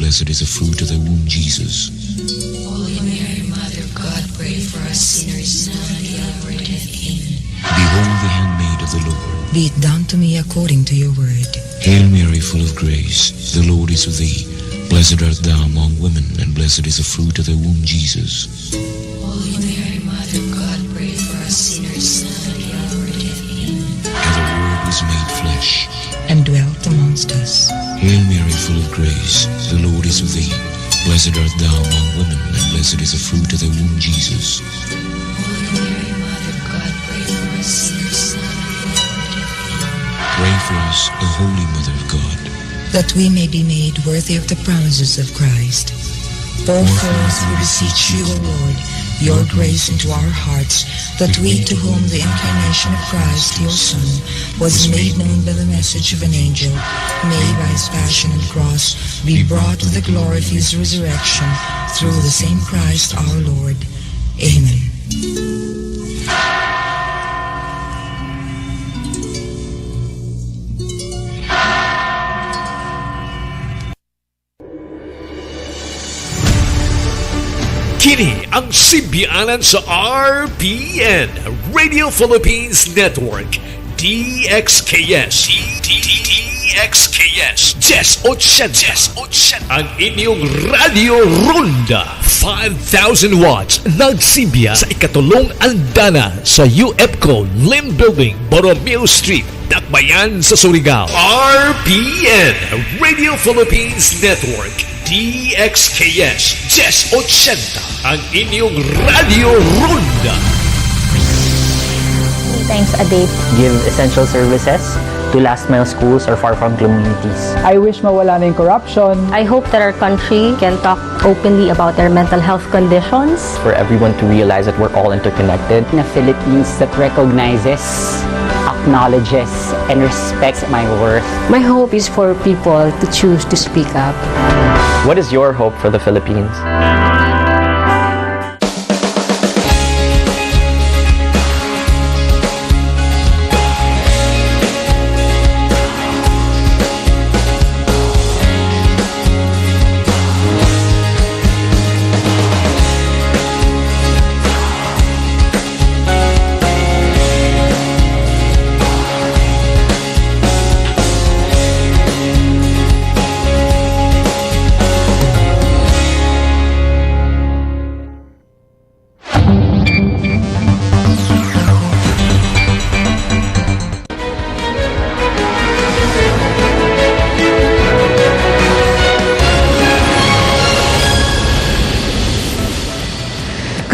blessed is the fruit of thy womb, Jesus. Holy Mary, Mother of God, pray for us sinners now and at the hour of death. Amen. Behold the handmaid of the Lord. Be it done to me according to your word. Hail Mary, full of grace, the Lord is with thee. Blessed art thou among women, and blessed is the fruit of thy womb, Jesus. Holy Mary, Mother of God, pray for us sinners now and at the hour of death. Amen. And the Word was made flesh, And dwelt amongst us. Hail Mary, full of grace, the Lord is with thee. Blessed art thou among women, and blessed is the fruit of thy womb, Jesus. Holy Mary, Mother of God, pray for us sinners now and at the hour of death. Amen. Pray for us, O Holy Mother of God. That we may be made worthy of the promises of Christ. Pour forth, we beseech you, O Lord, your grace into our hearts, that we, to whom the incarnation of Christ, your Son, was made known by the message of an angel, may by his passion and cross be brought to the glory of his resurrection, through the same Christ our Lord. Amen. Kini ang simbianan sa RPN, Radio Philippines Network, DXKS, DXKS, 1080, ang inyong Radio Ronda, 5,000 watts, nagsimbiya sa ikatulong andana sa UFCO Lim Building, Borromeo Street, Dakbayan sa Surigao. RPN, Radio Philippines Network, DXKS 1080, ang inyong Radio Ronda. 3 times a day. Give essential services to last mile schools or far from communities. I wish mawala na yung corruption. I hope that our country can talk openly about their mental health conditions. For everyone to realize that we're all interconnected. In a Philippines that recognizes, acknowledges, and respects my worth. My hope is for people to choose to speak up. What is your hope for the Philippines?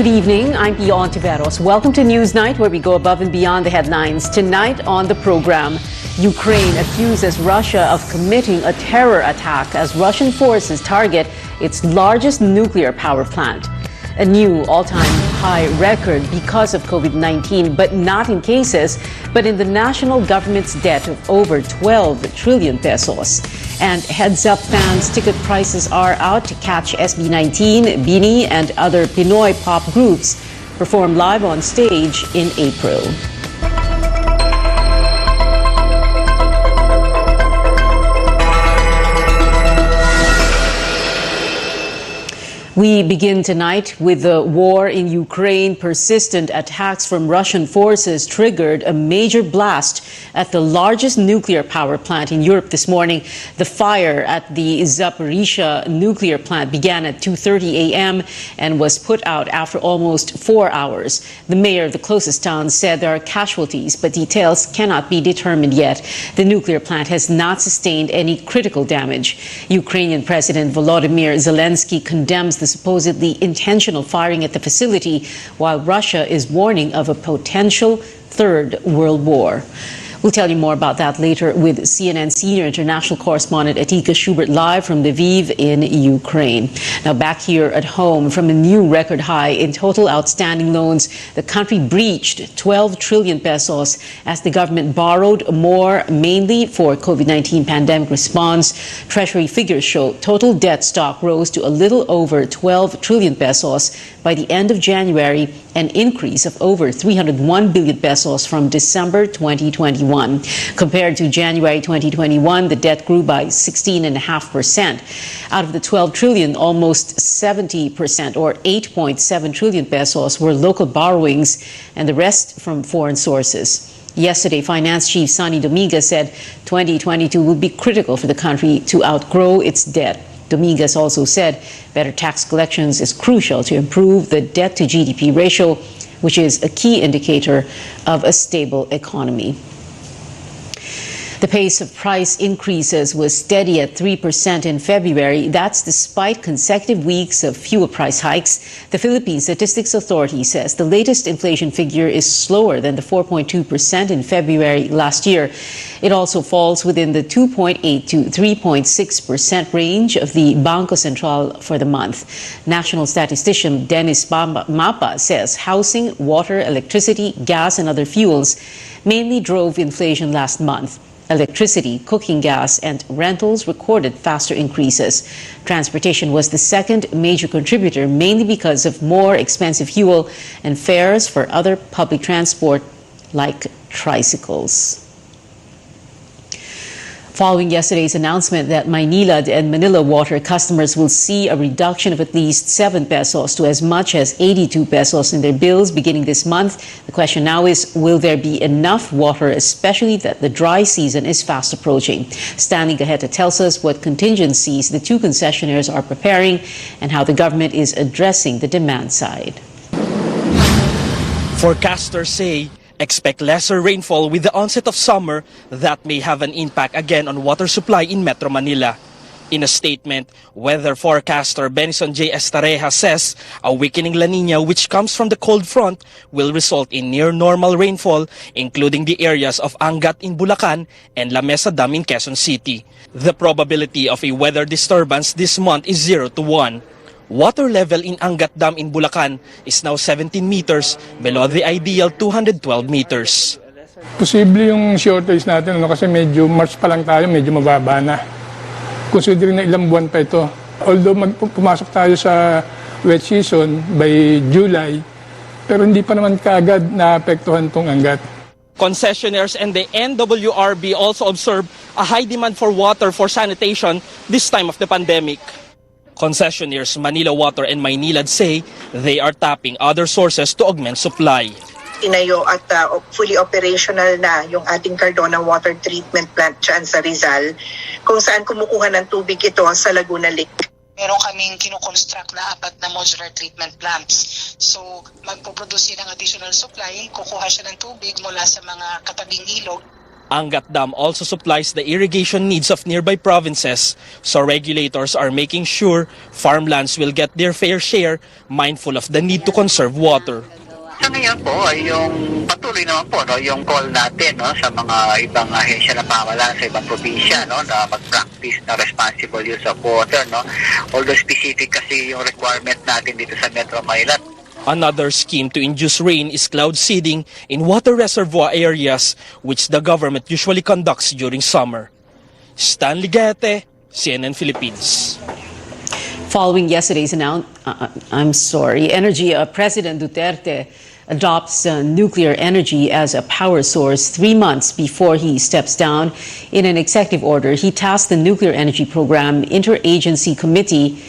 Good evening, I'm Pio Ontiveros. Welcome to Newsnight, where we go above and beyond the headlines. Tonight on the program, Ukraine accuses Russia of committing a terror attack as Russian forces target its largest nuclear power plant. A new all-time high record because of COVID-19, but not in cases, but in the national government's debt of over 12 trillion pesos. And heads up fans, ticket prices are out to catch SB19, Bini, and other Pinoy pop groups perform live on stage in April. We begin tonight with the war in Ukraine. Persistent attacks from Russian forces triggered a major blast at the largest nuclear power plant in Europe this morning. The fire at the Zaporizhzhia nuclear plant began at 2:30 a.m. and was put out after almost 4 hours. The mayor of the closest town said there are casualties, but details cannot be determined yet. The nuclear plant has not sustained any critical damage. Ukrainian President Volodymyr Zelensky condemns the supposedly intentional firing at the facility, while Russia is warning of a potential third world war. We'll tell you more about that later with CNN senior international correspondent Atika Schubert live from Lviv in Ukraine. Now back here at home, from a new record high in total outstanding loans, the country breached 12 trillion pesos as the government borrowed more, mainly for COVID-19 pandemic response. Treasury figures show total debt stock rose to a little over 12 trillion pesos by the end of January, an increase of over 301 billion pesos from December 2021. 2021. Compared to January 2021, the debt grew by 16.5%. Out of the 12 trillion, almost 70% or 8.7 trillion pesos were local borrowings and the rest from foreign sources. Yesterday, Finance Chief Sonny Dominguez said 2022 will be critical for the country to outgrow its debt. Dominguez also said better tax collections is crucial to improve the debt-to-GDP ratio, which is a key indicator of a stable economy. The pace of price increases was steady at 3% in February. That's despite consecutive weeks of fuel price hikes. The Philippine Statistics Authority says the latest inflation figure is slower than the 4.2% in February last year. It also falls within the 2.8 to 3.6% range of the Bangko Sentral for the month. National statistician Dennis Mapa says housing, water, electricity, gas, and other fuels mainly drove inflation last month. Electricity, cooking gas, and rentals recorded faster increases. Transportation was the second major contributor, mainly because of more expensive fuel and fares for other public transport like tricycles. Following yesterday's announcement that Maynilad and Manila Water customers will see a reduction of at least 7 pesos to as much as 82 pesos in their bills beginning this month, the question now is, will there be enough water, especially that the dry season is fast approaching? Stanley Gaheta tells us what contingencies the two concessionaires are preparing and how the government is addressing the demand side. Forecasters say expect lesser rainfall with the onset of summer that may have an impact again on water supply in Metro Manila. In a statement, weather forecaster Benison J. Estareja says a weakening La Nina which comes from the cold front will result in near normal rainfall, including the areas of Angat in Bulacan and La Mesa Dam in Quezon City. The probability of a weather disturbance this month is 0 to 1. Water level in Angat Dam in Bulacan is now 17 meters below the ideal 212 meters. Posible yung shortage natin kasi medyo March pa lang tayo, medyo mababa na. Considering na ilang buwan pa ito. Although pumasok tayo sa wet season by July, pero hindi pa naman kaagad naapektuhan tong Angat. Concessionaires and the NWRB also observe a high demand for water for sanitation this time of the pandemic. Concessionaires Manila Water and Maynilad say they are tapping other sources to augment supply. Tinayo at fully operational na yung ating Cardona Water Treatment Plant dyan sa Rizal, kung saan kumukuha ng tubig ito sa Laguna Lake. Meron kaming kinoconstruct na 4 na modular treatment plants. So magpuproduce ng additional supply, kukuha siya ng tubig mula sa mga katabing ilog. Angat Dam also supplies the irrigation needs of nearby provinces, so regulators are making sure farmlands will get their fair share, mindful of the need to conserve water. Sa ngayon po, yung patuloy naman po, yung call natin sa mga ibang ahensya na pamahalaan sa ibang probinsya na mag-practice na responsible use of water. Although specific kasi yung requirement natin dito sa Metro Manila. Another scheme to induce rain is cloud seeding in water reservoir areas, which the government usually conducts during summer. Stanley Gaheta, CNN Philippines. Following yesterday's President Duterte adopts nuclear energy as a power source 3 months before he steps down. In an executive order, he tasked the Nuclear Energy Program Interagency Committee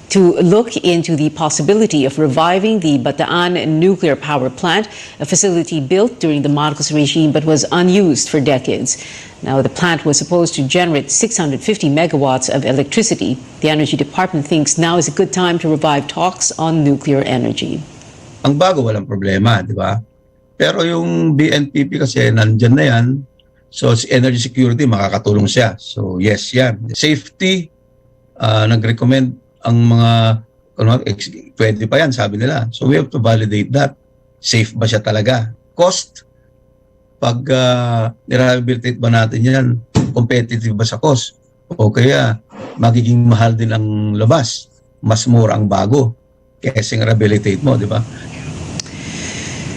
to look into the possibility of reviving the Bataan nuclear power plant, a facility built during the Marcos regime but was unused for decades. Now, the plant was supposed to generate 650 megawatts of electricity. The Energy Department thinks now is a good time to revive talks on nuclear energy. Ang bago, walang problema, di ba? Pero yung BNPP kasi nandyan na yan, so energy security, makakatulong siya. So yes, yan. Safety, nag-recommend ang mga, pwede pa yan, sabi nila. So we have to validate that. Safe ba siya talaga? Cost, pag nirehabilitate ba natin yan, competitive ba sa cost? O kaya magiging mahal din ang labas. Mas mura ang bago kaysa rehabilitate mo, di ba?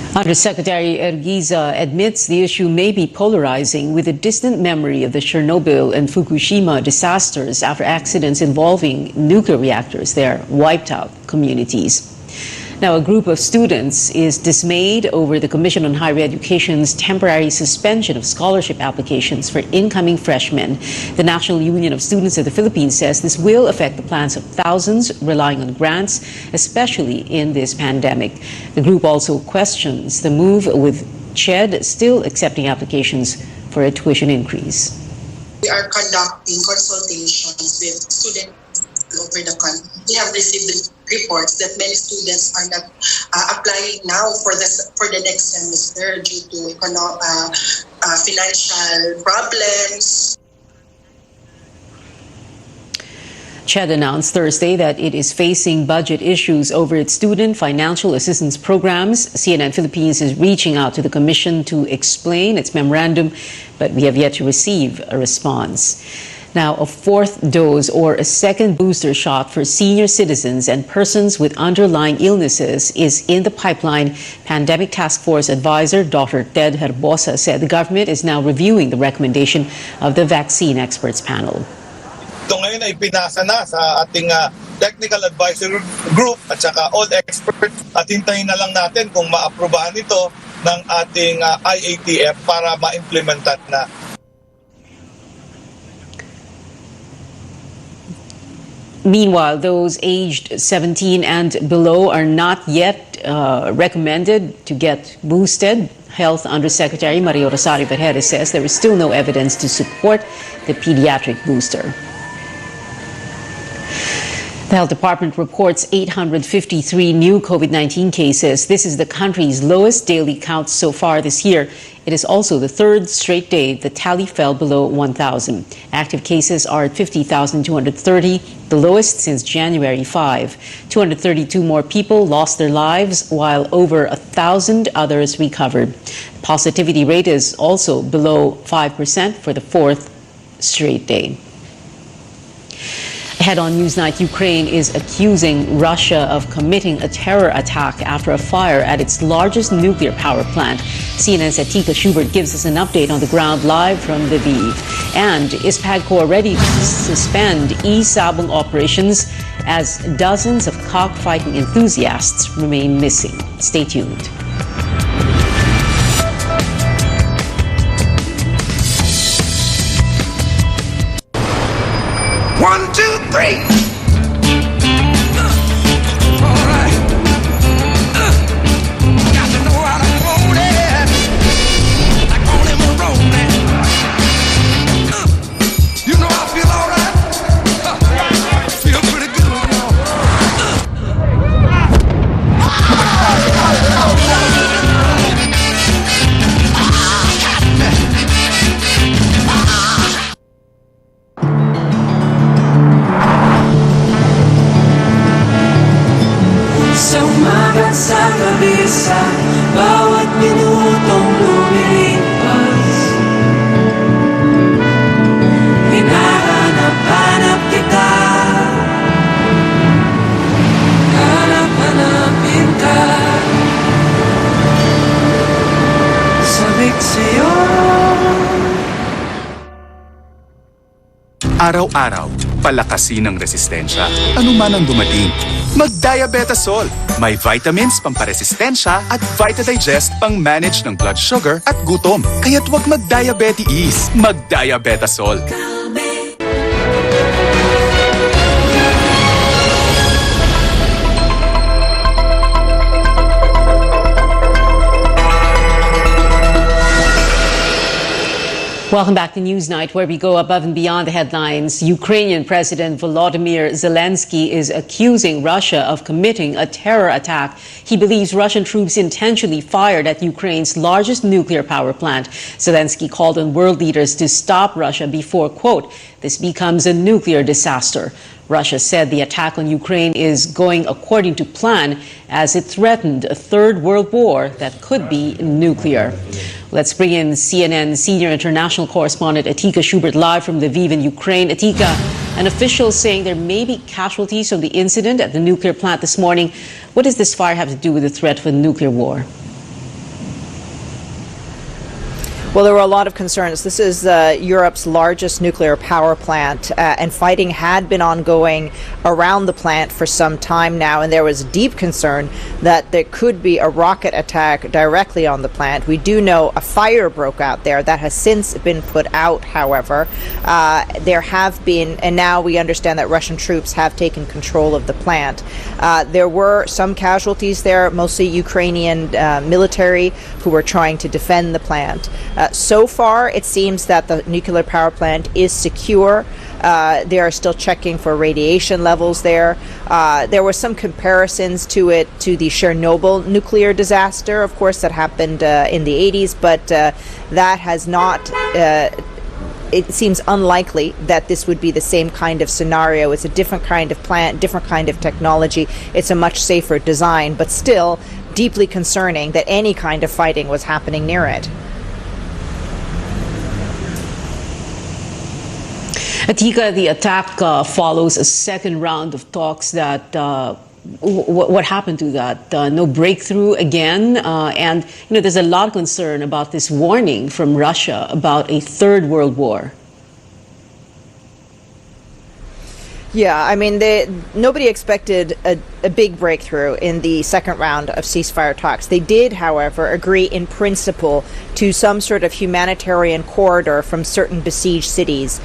Undersecretary Erguiza admits the issue may be polarizing with a distant memory of the Chernobyl and Fukushima disasters after accidents involving nuclear reactors there wiped out communities. Now, a group of students is dismayed over the Commission on Higher Education's temporary suspension of scholarship applications for incoming freshmen. The National Union of Students of the Philippines says this will affect the plans of thousands relying on grants, especially in this pandemic. The group also questions the move, with CHED still accepting applications for a tuition increase. We are conducting consultations with students over the country. We have received reports that many students are not applying now for the next semester due to financial problems. CHED announced Thursday that it is facing budget issues over its student financial assistance programs. CNN Philippines is reaching out to the Commission to explain its memorandum, but we have yet to receive a response. Now, a fourth dose or a second booster shot for senior citizens and persons with underlying illnesses is in the pipeline. Pandemic Task Force Advisor Dr. Ted Herbosa said the government is now reviewing the recommendation of the vaccine experts panel. Ito ngayon ay pinasa na sa ating technical advisory group at saka all experts, at hintayin na lang natin kung maaprubahan ito ng ating IATF para ma-implementat na. Meanwhile, those aged 17 and below are not yet recommended to get boosted. Health Undersecretary Maria Rosario Vergeres says there is still no evidence to support the pediatric booster. The Health Department reports 853 new COVID-19 cases. This is the country's lowest daily count so far this year. It is also the third straight day the tally fell below 1,000. Active cases are at 50,230, the lowest since January 5. 232 more people lost their lives, while over 1,000 others recovered. The positivity rate is also below 5% for the fourth straight day. Ahead on Newsnight, Ukraine is accusing Russia of committing a terror attack after a fire at its largest nuclear power plant. CNN's Atika Schubert gives us an update on the ground live from Lviv. And is PAGCOR ready to suspend e-sabong operations as dozens of cockfighting enthusiasts remain missing? Stay tuned. One, two, three. Sa kabisa, bawat minutong lumilipas, hinahanap-hanap kita, hanap-hanapin ka, sabik sa'yo. Araw-araw, palakasin ang resistensya. Ano man ang dumating, mag-diabetasol. May vitamins pamparesistensya at VitaDigest pang-manage ng blood sugar at gutom. Kaya't huwag mag-diabetes, mag-diabetasol. Welcome back to Newsnight, where we go above and beyond the headlines. Ukrainian President Volodymyr Zelensky is accusing Russia of committing a terror attack. He believes Russian troops intentionally fired at Ukraine's largest nuclear power plant. Zelensky called on world leaders to stop Russia before, quote, this becomes a nuclear disaster. Russia said the attack on Ukraine is going according to plan as it threatened a third world war that could be nuclear. Let's bring in CNN senior international correspondent Atika Schubert live from Lviv in Ukraine. Atika, an official saying there may be casualties from the incident at the nuclear plant this morning. What does this fire have to do with the threat of a nuclear war? Well, there were a lot of concerns. This is Europe's largest nuclear power plant, and fighting had been ongoing around the plant for some time now, and there was deep concern that there could be a rocket attack directly on the plant. We do know a fire broke out there that has since been put out, however. There have been, and now we understand that Russian troops have taken control of the plant. There were some casualties there, mostly Ukrainian military who were trying to defend the plant. So far, it seems that the nuclear power plant is secure. They are still checking for radiation levels there. There were some comparisons to it to the Chernobyl nuclear disaster, of course, that happened in the 80s, but that has not... it seems unlikely that this would be the same kind of scenario. It's a different kind of plant, different kind of technology. It's a much safer design, but still deeply concerning that any kind of fighting was happening near it. Atika, the attack follows a second round of talks that what happened to that? No breakthrough again, and there's a lot of concern about this warning from Russia about a third world war. Yeah, I mean, nobody expected a big breakthrough in the second round of ceasefire talks. They did, however, agree in principle to some sort of humanitarian corridor from certain besieged cities.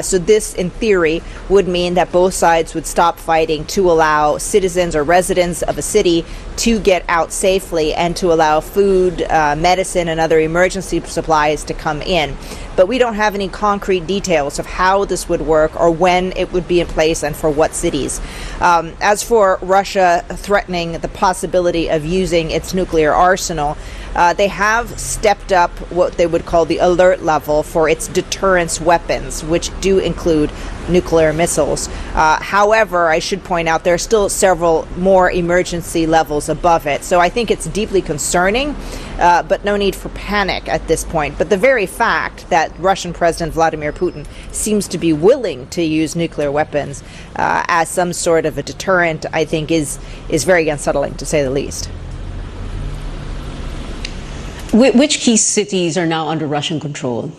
So this, in theory, would mean that both sides would stop fighting to allow citizens or residents of a city to get out safely and to allow food, medicine, and other emergency supplies to come in. But we don't have any concrete details of how this would work or when it would be in place and for what cities. As for Russia threatening the possibility of using its nuclear arsenal, they have stepped up what they would call the alert level for its deterrence weapons, which do include nuclear missiles. However, I should point out there are still several more emergency levels above it. So I think it's deeply concerning, but no need for panic at this point. But the very fact that Russian President Vladimir Putin seems to be willing to use nuclear weapons as some sort of a deterrent, I think is very unsettling, to say the least. Which key cities are now under Russian control?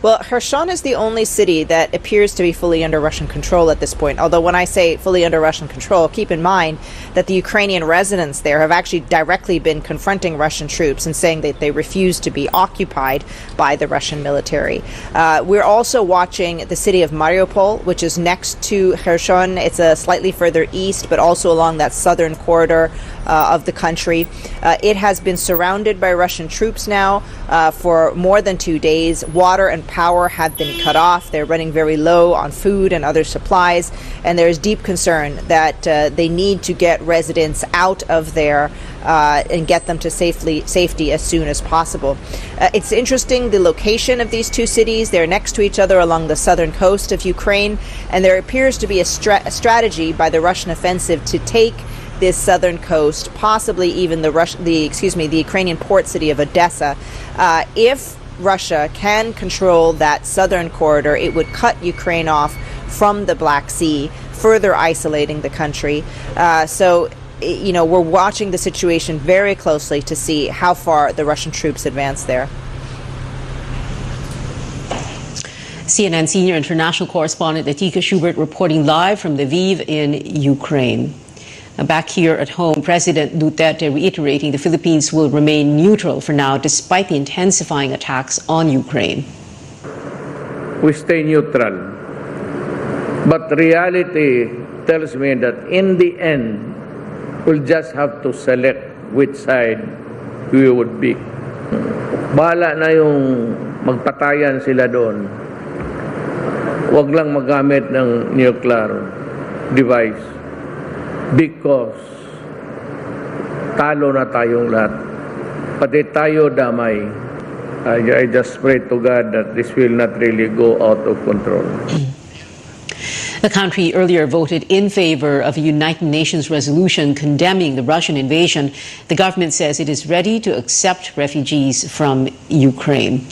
Well, Kherson is the only city that appears to be fully under Russian control at this point. Although when I say fully under Russian control, keep in mind that the Ukrainian residents there have actually directly been confronting Russian troops and saying that they refuse to be occupied by the Russian military. We're also watching the city of Mariupol, which is next to Kherson. It's slightly further east, but also along that southern corridor of the country. It has been surrounded by Russian troops now for more than 2 days. Water and power have been cut off. They're running very low on food and other supplies, and there's deep concern that they need to get residents out of there and get them to safety as soon as possible. It's interesting, the location of these two cities. They're next to each other along the southern coast of Ukraine, and there appears to be a strategy by the Russian offensive to take this southern coast, possibly even the Ukrainian port city of Odessa. If Russia can control that southern corridor, it would cut Ukraine off from the Black Sea, further isolating the country. So, we're watching the situation very closely to see how far the Russian troops advance there. CNN senior international correspondent Atika Schubert reporting live from Lviv in Ukraine. Back here at home, President Duterte reiterating the Philippines will remain neutral for now despite the intensifying attacks on Ukraine. We stay neutral, but reality tells me that in the end, we'll just have to select which side we would be. Bahala na yung magpatayan sila doon. Huwag lang magamit ng nuclear device. Because talo na tayong lahat. Pati tayo damay. I just pray to God that this will not really go out of control. The country earlier voted in favor of a United Nations resolution condemning the Russian invasion. The government says it is ready to accept refugees from Ukraine.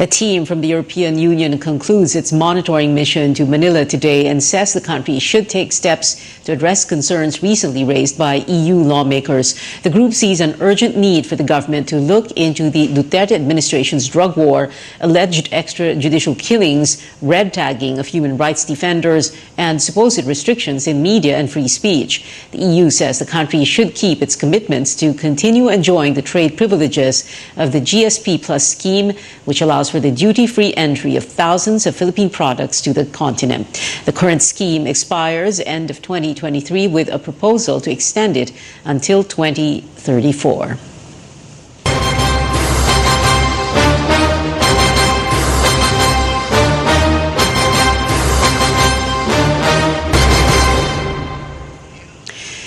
A team from the European Union concludes its monitoring mission to Manila today and says the country should take steps to address concerns recently raised by EU lawmakers. The group sees an urgent need for the government to look into the Duterte administration's drug war, alleged extrajudicial killings, red tagging of human rights defenders, and supposed restrictions in media and free speech. The EU says the country should keep its commitments to continue enjoying the trade privileges of the GSP Plus scheme, which allows for the duty-free entry of thousands of Philippine products to the continent. The current scheme expires end of 2023 with a proposal to extend it until 2034.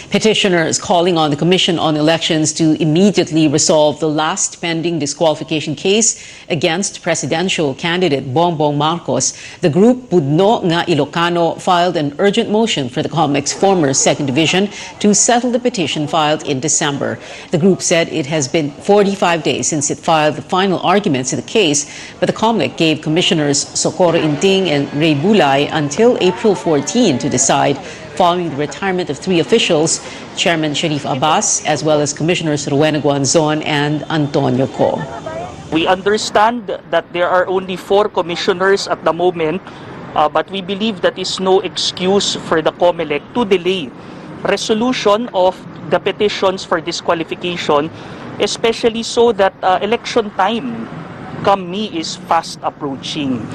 Petitioners calling on the Commission on Elections to immediately resolve the last pending disqualification case against presidential candidate Bongbong Marcos. The group Pudno Nga Ilocano filed an urgent motion for the COMELEC's former 2nd Division to settle the petition filed in December. The group said it has been 45 days since it filed the final arguments in the case, but the COMELEC gave Commissioners Socorro Inting and Ray Bulay until April 14 to decide, following the retirement of 3 officials, Chairman Sharif Abbas, as well as Commissioners Rowena Guanzon and Antonio Co. We understand that there are only 4 commissioners at the moment, but we believe that is no excuse for the COMELEC to delay resolution of the petitions for disqualification, especially so that election time, come May, is fast approaching.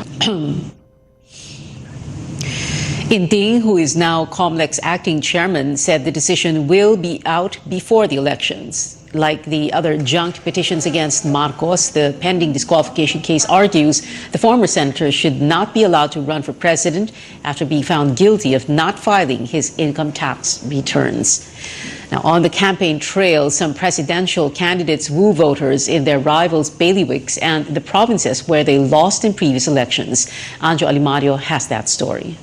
Inting, who is now COMELEC's acting chairman, said the decision will be out before the elections. Like the other junked petitions against Marcos, the pending disqualification case argues the former senator should not be allowed to run for president after being found guilty of not filing his income tax returns. Now, on the campaign trail, some presidential candidates woo voters in their rivals' bailiwicks and the provinces where they lost in previous elections. Anjo Alimario has that story.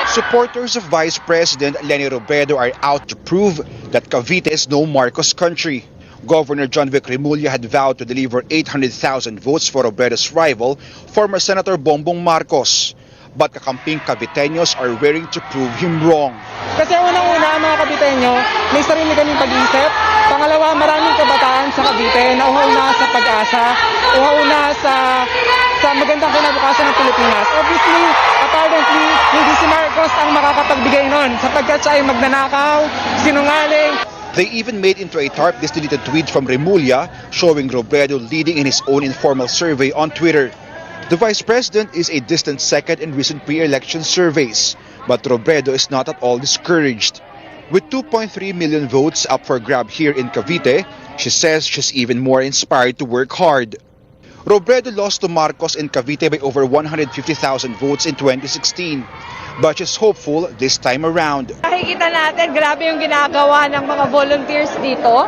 Supporters of Vice President Leni Robredo are out to prove that Cavite is no Marcos country. Governor John Vic Remulla had vowed to deliver 800,000 votes for Robredo's rival, former Senator Bongbong Marcos. But kakamping Caviteños are willing to prove him wrong. Kasi unang-una mga Caviteño, may sarili kaming pag-iisip. Pangalawa, maraming kabataan sa Cavite na uhaw na sa pag-asa, uhaw na sa magandang kinabukasan ng Pilipinas. Obviously, apparently, hindi si Marcos ang makakapagbigay nun sapagkat siya ay magnanakaw, sinungaling. They even made into a tarp this deleted tweet from Remulla showing Robredo leading in his own informal survey on Twitter. The Vice President is a distant second in recent pre-election surveys, but Robredo is not at all discouraged. With 2.3 million votes up for grab here in Cavite, she says she's even more inspired to work hard. Robredo lost to Marcos in Cavite by over 150,000 votes in 2016, but she's hopeful this time around. Nakikita natin, grabe yung ginagawa ng mga volunteers dito.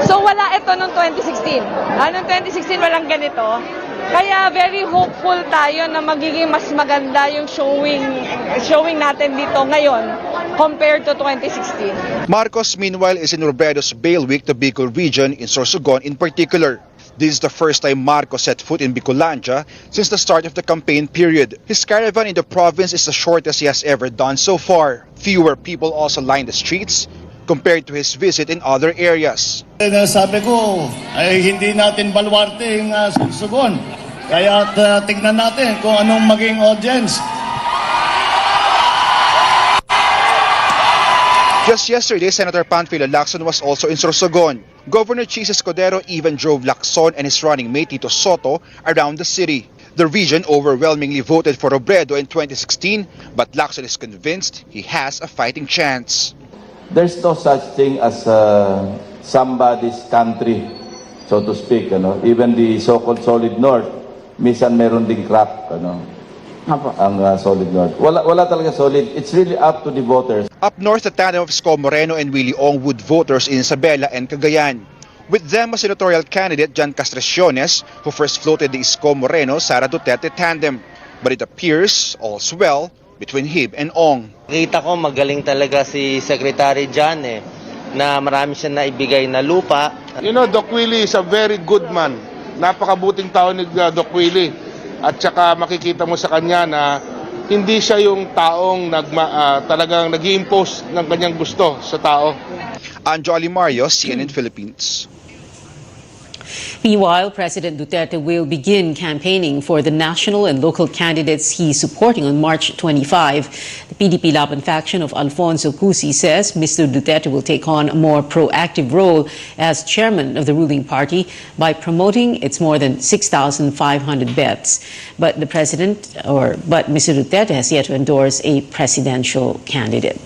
So wala ito noong 2016. Noong 2016 walang ganito. Kaya very hopeful tayo na magiging mas maganda yung showing natin dito ngayon compared to 2016. Marcos meanwhile is in Robredo's bailiwick, the Bicol region in Sorsogon in particular. This is the first time Marcos set foot in Bicolandia since the start of the campaign period. His caravan in the province is the shortest he has ever done so far. Fewer people also line the streets compared to his visit in other areas. Sabi ko, ay hindi natin baluarte yung Sorsogon. Kaya tignan natin kung anong maging audience. Just yesterday, Senator Panfilo Lacson was also in Sorsogon. Governor Chis Escudero even drove Lacson and his running mate Tito Soto around the city. The region overwhelmingly voted for Robredo in 2016, but Lacson is convinced he has a fighting chance. There's no such thing as somebody's country, so to speak. Even the so-called Solid North, minsan meron ding crack. Ang Solid North. Wala talaga solid. It's really up to the voters. Up north, the tandem of Isko Moreno and Willie Ong would voters in Isabela and Cagayan. With them, a senatorial candidate, Jan Castraciones, who first floated the Isko Moreno-Sara Duterte tandem. But it appears all's well between him and Ong. Kita ko magaling talaga si Secretary Jan na marami siya naibigay na lupa. You know, Doc Willie is a very good man. Napakabuting tao ni Doc Willie. At saka makikita mo sa kanya na hindi siya yung taong talagang nag-i-impose ng kanyang gusto sa tao. Anjo Alimario, CNN Philippines. Meanwhile, President Duterte will begin campaigning for the national and local candidates he's supporting on March 25. The PDP Laban faction of Alfonso Cusi says Mr. Duterte will take on a more proactive role as chairman of the ruling party by promoting its more than 6,500 bets. But Mr. Duterte has yet to endorse a presidential candidate.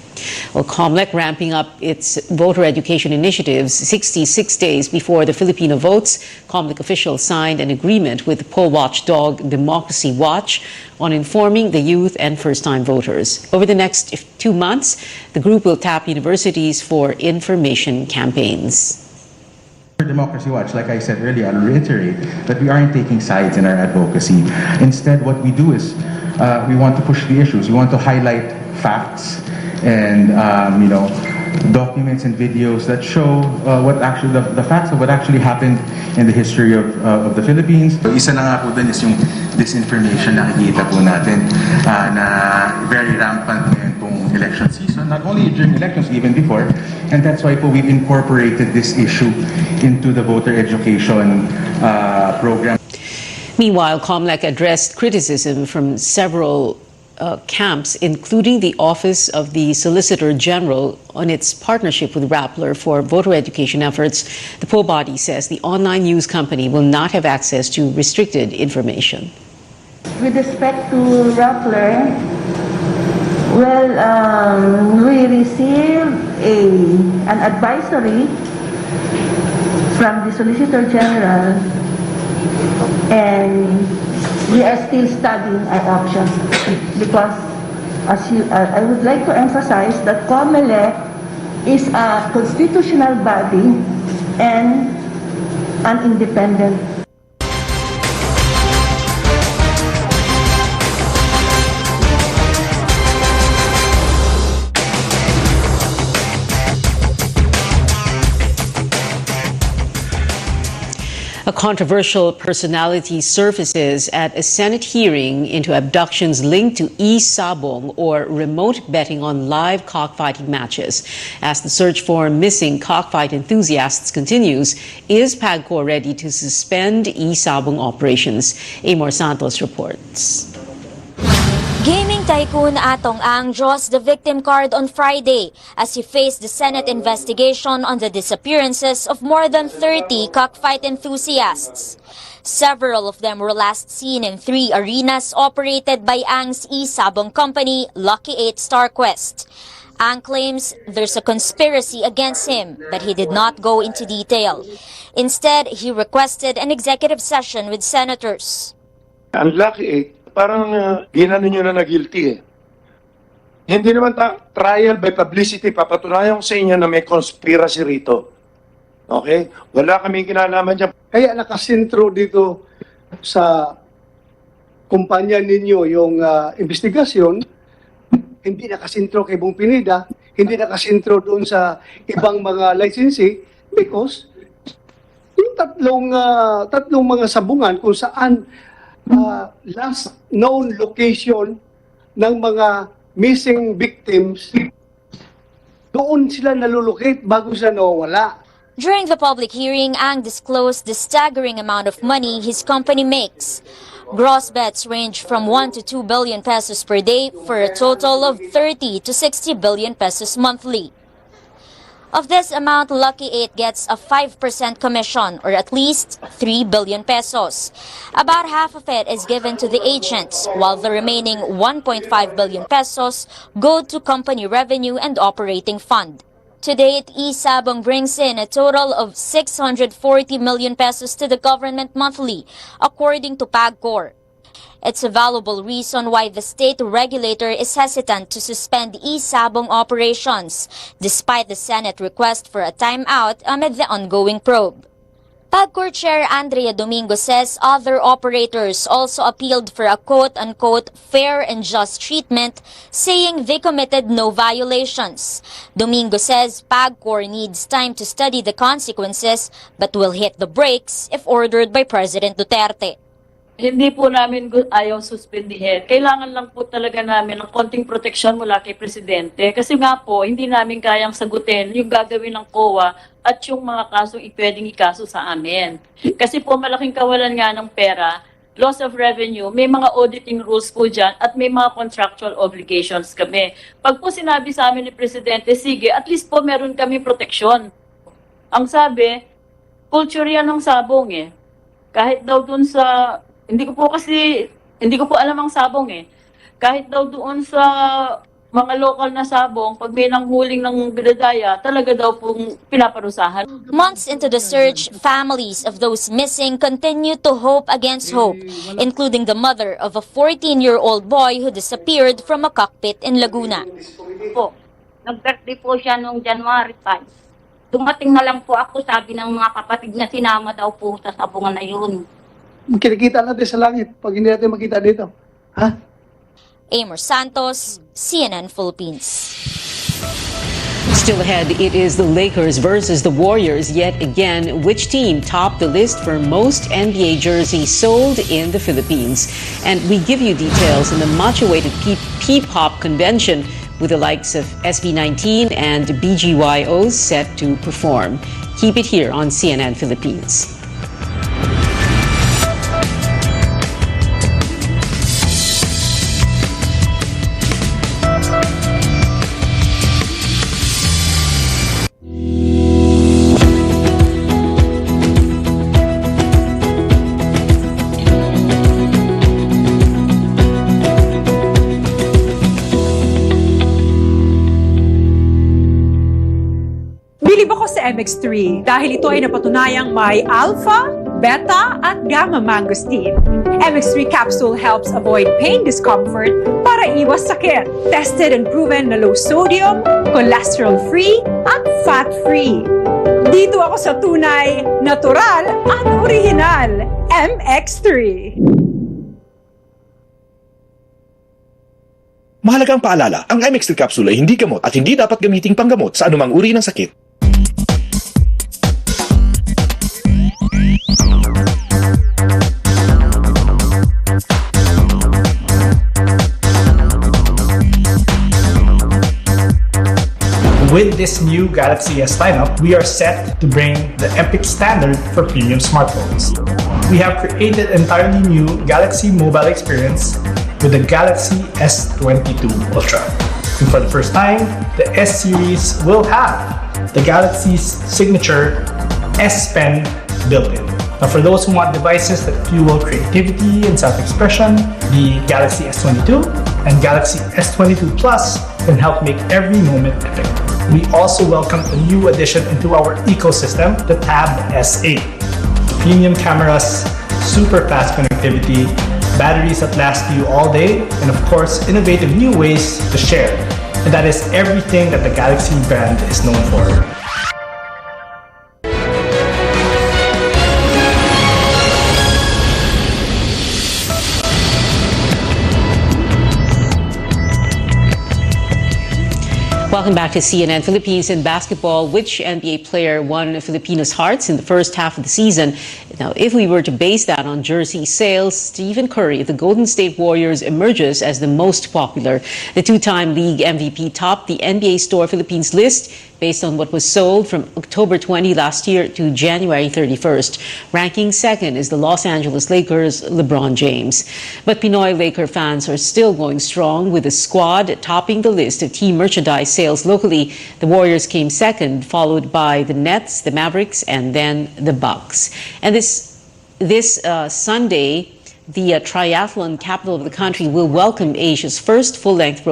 Well, COMELEC ramping up its voter education initiatives 66 days before the Filipino votes. COMELEC officials signed an agreement with poll watchdog Democracy Watch on informing the youth and first-time voters. Over the next 2 months, the group will tap universities for information campaigns. For Democracy Watch, like I said earlier, I'll reiterate that we aren't taking sides in our advocacy. Instead, what we do is we want to push the issues. We want to highlight facts and documents and videos that show what actually the facts of what actually happened in the history of the Philippines. Isa na nga po dun is yung disinformation na nakikita po natin na very rampant ngayon pong election season, not only during elections, even before. And that's why po we've incorporated this issue into the voter education program. Meanwhile, COMELEC addressed criticism from several camps, including the Office of the Solicitor General, on its partnership with Rappler for voter education efforts. The poll body says the online news company will not have access to restricted information. With respect to Rappler, we received an advisory from the Solicitor General, and we are still studying our options because, I would like to emphasize that COMELEC is a constitutional body and an independent. A controversial personality surfaces at a Senate hearing into abductions linked to e-sabong, or remote betting on live cockfighting matches. As the search for missing cockfight enthusiasts continues, is PAGCOR ready to suspend e-sabong operations? Amor Santos reports. Gaming tycoon Atong Ang draws the victim card on Friday as he faced the Senate investigation on the disappearances of more than 30 cockfight enthusiasts. Several of them were last seen in 3 arenas operated by Ang's e-sabong company, Lucky 8 StarQuest. Ang claims there's a conspiracy against him, but he did not go into detail. Instead, he requested an executive session with senators. Ang Lucky 8, parang ginano nyo na guilty Hindi naman trial by publicity, papatunayan ko sa inyo na may conspiracy rito. Okay? Wala kaming kinalaman dyan. Kaya nakasintro dito sa kumpanya ninyo yung investigasyon, hindi nakasintro kay Bong Pineda, hindi nakasintro doon sa ibang mga licensee because yung tatlong mga sabungan kung saan last known location ng mga missing victims, doon sila nalulocate bago sila nawawala. During the public hearing, Ang disclosed the staggering amount of money his company makes. Gross bets range from 1 to 2 billion pesos per day for a total of 30 to 60 billion pesos monthly. Of this amount, Lucky 8 gets a 5% commission, or at least 3 billion pesos. About half of it is given to the agents, while the remaining 1.5 billion pesos go to company revenue and operating fund. To date, e-sabong brings in a total of 640 million pesos to the government monthly, according to PAGCOR. It's a valuable reason why the state regulator is hesitant to suspend e-sabong operations, despite the Senate request for a timeout amid the ongoing probe. PAGCOR Chair Andrea Domingo says other operators also appealed for a quote-unquote fair and just treatment, saying they committed no violations. Domingo says PAGCOR needs time to study the consequences but will hit the brakes if ordered by President Duterte. Hindi po namin ayaw suspendihin. Kailangan lang po talaga namin ng konting proteksyon mula kay Presidente. Kasi nga po, hindi namin kayang sagutin yung gagawin ng COA at yung mga kasong pwedeng ikaso sa amin. Kasi po malaking kawalan nga ng pera, loss of revenue, may mga auditing rules po dyan at may mga contractual obligations kami. Pag po sinabi sa amin ni Presidente, sige, at least po meron kami proteksyon. Ang sabi, culture yan ng sabong eh. Kahit daw dun sa... Hindi ko po alam ang sabong eh. Kahit daw doon sa mga local na sabong, pag may nanghuling ng bidadaya, talaga daw pong pinaparusahan. Months into the search, families of those missing continue to hope against hope, including the mother of a 14-year-old boy who disappeared from a cockpit in Laguna. Nag-birthday po siya noong January 5. Dumating na lang po ako, sabi ng mga kapatid na sinama daw po sa sabungan na yun. Kinikita natin sa langit pag hindi natin makita dito. Ha? Amor Santos, CNN Philippines. Still ahead, it is the Lakers versus the Warriors yet again. Which team topped the list for most NBA jerseys sold in the Philippines? And we give you details in the much-awaited P-Pop convention with the likes of SB19 and BGYO set to perform. Keep it here on CNN Philippines. MX3 dahil ito ay napatunayang may alpha, beta at gamma mangosteen. MX3 capsule helps avoid pain discomfort para iwas sakit. Tested and proven na low sodium, cholesterol-free at fat-free. Dito ako sa tunay, natural at original. MX3. Mahalagang paalala, ang MX3 capsule ay hindi gamot at hindi dapat gamiting panggamot sa anumang uri ng sakit. With this new Galaxy S lineup, we are set to bring the epic standard for premium smartphones. We have created an entirely new Galaxy mobile experience with the Galaxy S22 Ultra. And for the first time, the S series will have the Galaxy's signature S Pen built-in. Now for those who want devices that fuel creativity and self-expression, the Galaxy S22 and Galaxy S22 Plus can help make every moment epic. We also welcome a new addition into our ecosystem, the Tab S8. Premium cameras, super fast connectivity, batteries that last you all day, and of course, innovative new ways to share. And that is everything that the Galaxy brand is known for. Welcome back to CNN Philippines. In basketball, which NBA player won Filipinos' hearts in the first half of the season? Now, if we were to base that on jersey sales, Stephen Curry of the Golden State Warriors emerges as the most popular. The two-time league MVP topped the NBA Store Philippines list based on what was sold from October 20 last year to January 31st. Ranking second is the Los Angeles Lakers' LeBron James. But Pinoy Laker fans are still going strong, with the squad topping the list of team merchandise sales locally. The Warriors came second, followed by the Nets, the Mavericks, and then the Bucks. And this Sunday, the triathlon capital of the country will welcome Asia's first full-length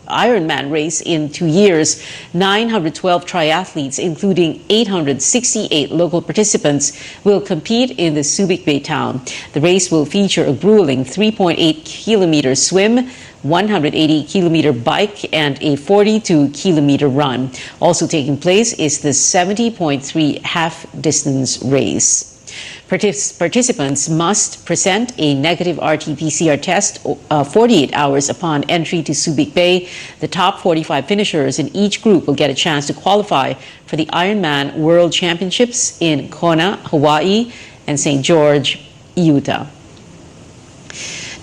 Ironman race in 2 years. 912 triathletes, including 868 local participants, will compete in the Subic Bay town. The race will feature a grueling 3.8-kilometer swim, 180-kilometer bike, and a 42-kilometer run. Also taking place is the 70.3 half-distance race. Participants must present a negative RT-PCR test 48 hours upon entry to Subic Bay. The top 45 finishers in each group will get a chance to qualify for the Ironman World Championships in Kona, Hawaii, and St. George, Utah.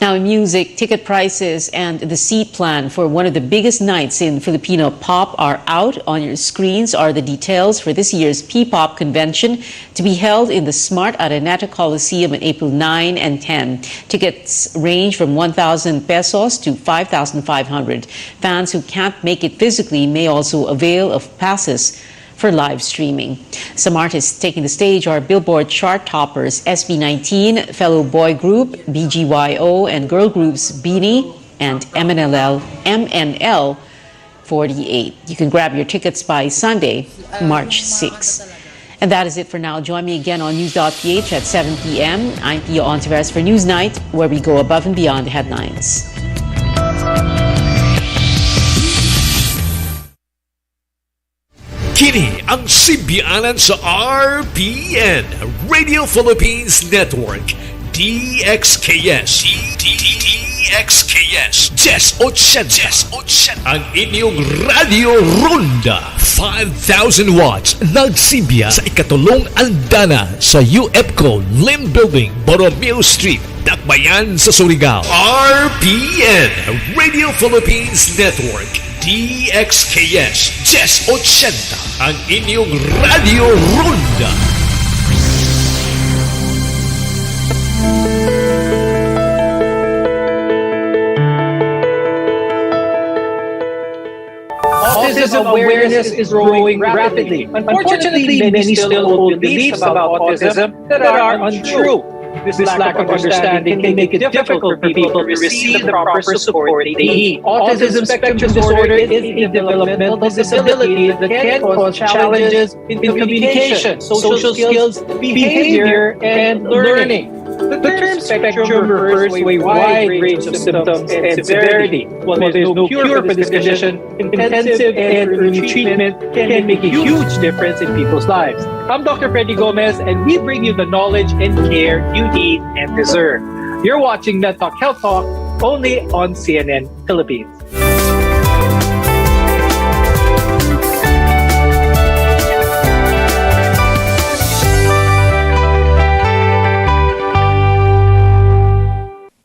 Now in music, ticket prices and the seat plan for one of the biggest nights in Filipino pop are out. On your screens are the details for this year's P-Pop convention to be held in the Smart Araneta Coliseum on April 9 and 10. Tickets range from 1,000 pesos to 5,500. Fans who can't make it physically may also avail of passes for live streaming. Some artists taking the stage are Billboard chart toppers SB19, fellow boy group BGYO, and girl groups Beanie and MNL 48. You can grab your tickets by Sunday, March 6. And that is it for now. Join me again on News.ph at 7 p.m. I'm Pio Ontiveros for Newsnight, where we go above and beyond the headlines. Kini ang simbianan sa RPN, Radio Philippines Network, DXKS, DXKS, 1080, ang inyong Radio Ronda, 5,000 watts, nagsimbiya sa ikatulong andana sa UFCO Lim Building, Borromeo Street, Dakbayan sa Surigao. RPN, Radio Philippines Network, DXKS 1080, ang inyong Radio Ronda. Autism awareness is growing rapidly. Unfortunately, many still hold beliefs about autism that are untrue. This lack of understanding can make it difficult for people to receive the proper support they need. Autism spectrum disorder is a developmental disability that can cause challenges in communication, social skills, behavior, and learning. The term spectrum refers to a wide range of symptoms and severity. While there is no cure for this condition, intensive and early treatment can make a huge difference in people's lives. I'm Dr. Freddy Gomez, and we bring you the knowledge and care you need and deserve. You're watching Med Talk Health Talk only on CNN Philippines.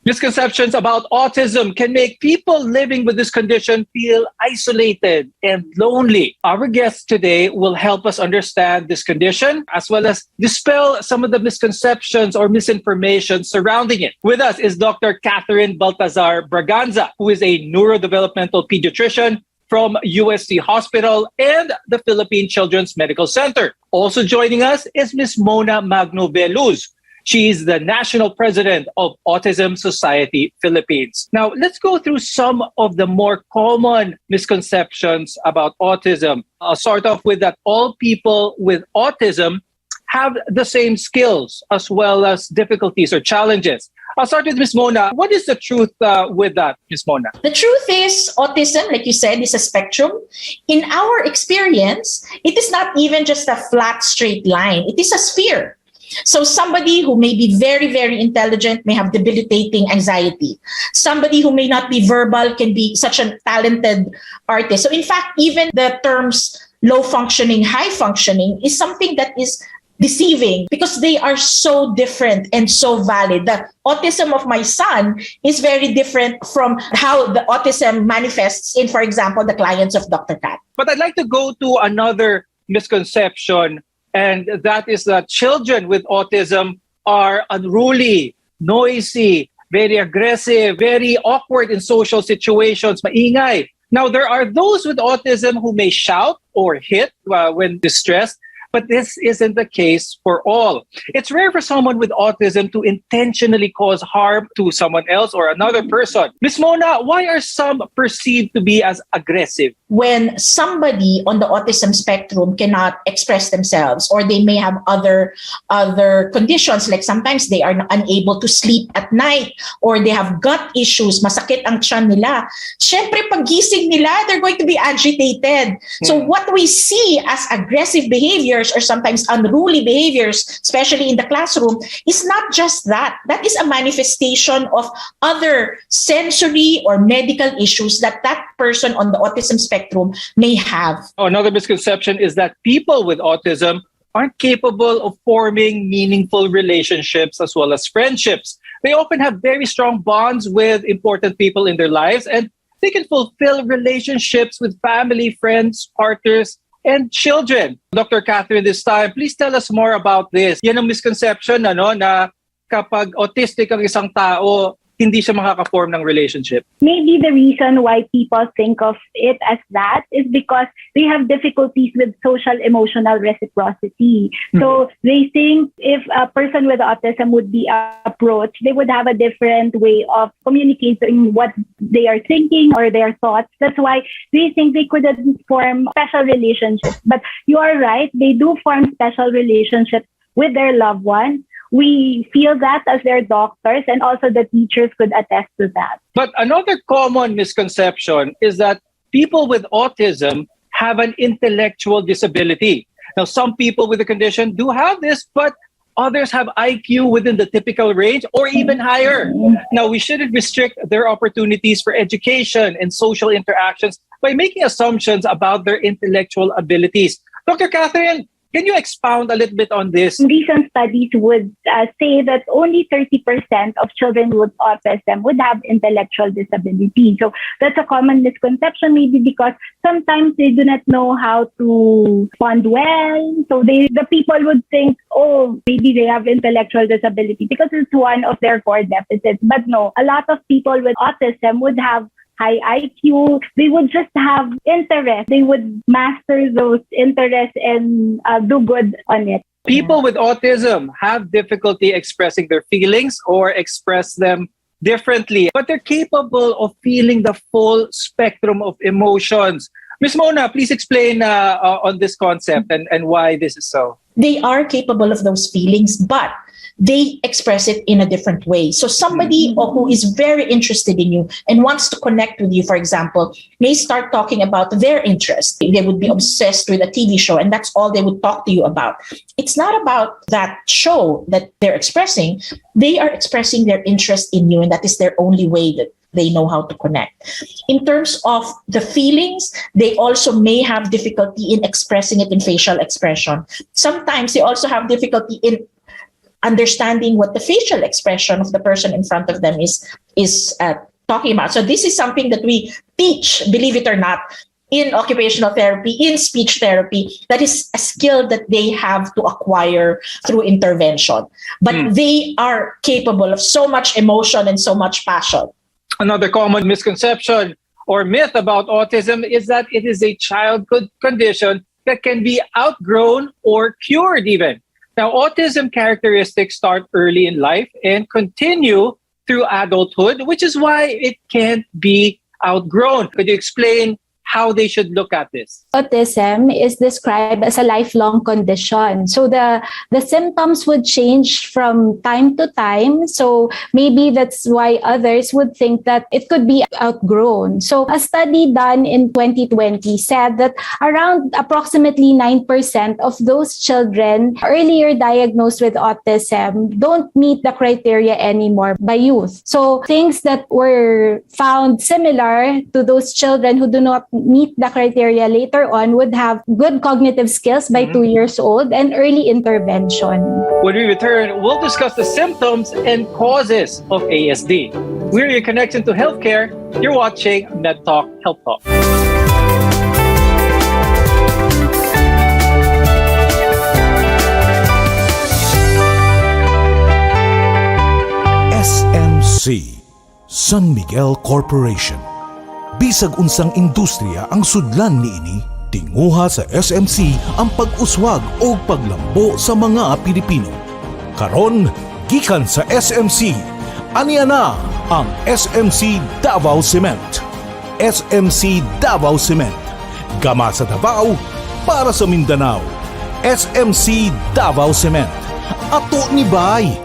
Misconceptions about autism can make people living with this condition feel isolated and lonely. Our guest today will help us understand this condition as well as dispel some of the misconceptions or misinformation surrounding it. With us is Dr. Catherine Baltazar Braganza, who is a neurodevelopmental pediatrician from UST Hospital and the Philippine Children's Medical Center. Also joining us is Ms. Mona Magno-Veluz. She is the National President of Autism Society Philippines. Now, let's go through some of the more common misconceptions about autism. I'll start off with that all people with autism have the same skills as well as difficulties or challenges. I'll start with Ms. Mona. What is the truth with that, Ms. Mona? The truth is, autism, like you said, is a spectrum. In our experience, it is not even just a flat, straight line. It is a sphere. So somebody who may be very, very intelligent may have debilitating anxiety. Somebody who may not be verbal can be such a talented artist. So in fact, even the terms low functioning, high functioning is something that is deceiving because they are so different and so valid. The autism of my son is very different from how the autism manifests in, for example, the clients of Dr. Kat. But I'd like to go to another misconception, and that is that children with autism are unruly, noisy, very aggressive, very awkward in social situations, maingay. Now, there are those with autism who may shout or hit when distressed, but this isn't the case for all. It's rare for someone with autism to intentionally cause harm to someone else or another person. Ms. Mona, why are some perceived to be as aggressive? When somebody on the autism spectrum cannot express themselves, or they may have other conditions, like sometimes they are unable to sleep at night, or they have gut issues, masakit ang tiyan nila. Syempre, pag gising nila, they're going to be agitated. So what we see as aggressive behavior behaviors or sometimes unruly behaviors, especially in the classroom, is not just that. That is a manifestation of other sensory or medical issues that that person on the autism spectrum may have. Another misconception is that people with autism aren't capable of forming meaningful relationships as well as friendships. They often have very strong bonds with important people in their lives, and they can fulfill relationships with family, friends, partners, and children. Dr. Catherine, this time, please tell us more about this. Yan ang misconception na kapag autistic ang isang tao, hindi siya makaka-form ng relationship. Maybe the reason why people think of it as that is because they have difficulties with social emotional reciprocity. So they think if a person with autism would be approached, they would have a different way of communicating what they are thinking or their thoughts. That's why they think they couldn't form special relationships. But you are right, they do form special relationships with their loved ones. We feel that as their doctors, and also the teachers could attest to that. But another common misconception is that people with autism have an intellectual disability. Now, some people with the condition do have this, but others have IQ within the typical range or even higher. Now, we shouldn't restrict their opportunities for education and social interactions by making assumptions about their intellectual abilities. Dr. Catherine, can you expound a little bit on this? Recent studies would say that only 30% of children with autism would have intellectual disability. So that's a common misconception, maybe because sometimes they do not know how to respond well. So the people would think, oh, maybe they have intellectual disability because it's one of their core deficits. But no, a lot of people with autism would have high IQ. They would just have interest. They would master those interests and do good on it. People with autism have difficulty expressing their feelings or express them differently, but they're capable of feeling the full spectrum of emotions. Ms. Mona, please explain on this concept and why this is so. They are capable of those feelings, but they express it in a different way. So somebody who is very interested in you and wants to connect with you, for example, may start talking about their interest. They would be obsessed with a TV show and that's all they would talk to you about. It's not about that show that they're expressing. They are expressing their interest in you, and that is their only way that they know how to connect. In terms of the feelings, they also may have difficulty in expressing it in facial expression. Sometimes they also have difficulty in understanding what the facial expression of the person in front of them is talking about. So this is something that we teach, believe it or not, in occupational therapy, in speech therapy. That is a skill that they have to acquire through intervention. But they are capable of so much emotion and so much passion. Another common misconception or myth about autism is that it is a childhood condition that can be outgrown or cured even. Now, autism characteristics start early in life and continue through adulthood, which is why it can't be outgrown. Could you explain how they should look at this? Autism is described as a lifelong condition. So the symptoms would change from time to time. So maybe that's why others would think that it could be outgrown. So a study done in 2020 said that around approximately 9% of those children earlier diagnosed with autism don't meet the criteria anymore by youth. So things that were found similar to those children who do not meet the criteria later on would have good cognitive skills by 2 years old and early intervention. When we return, we'll discuss the symptoms and causes of ASD. We're your connection to healthcare. You're watching MedTalk Health Talk. SMC, San Miguel Corporation. Bisag unsang industriya ang sudlan niini, tinguha sa SMC ang pag-uswag o paglambo sa mga Pilipino. Karon, gikan sa SMC, aniya na ang SMC Davao Cement. SMC Davao Cement, gama sa Davao para sa Mindanao. SMC Davao Cement, ato ni bay.